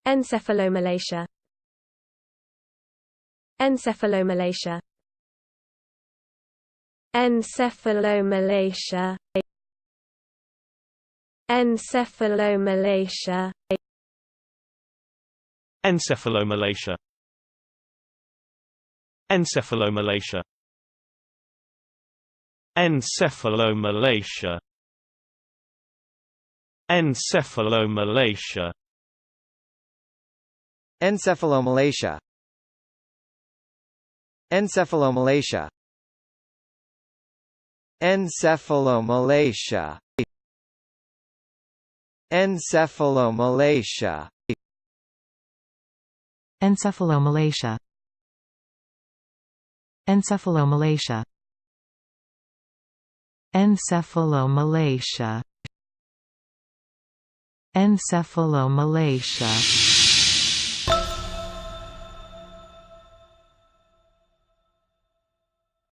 Encephalomalacia. Encephalomalacia. Encephalomalacia. Encephalomalacia. Encephalomalacia. Encephalomalacia. Encephalomalacia. Encephalomalacia. Encephalomalacia. Encephalomalacia. Encephalomalacia. Encephalomalacia. Encephalomalacia. Encephalomalacia. Encephalomalacia. Encephalomalacia.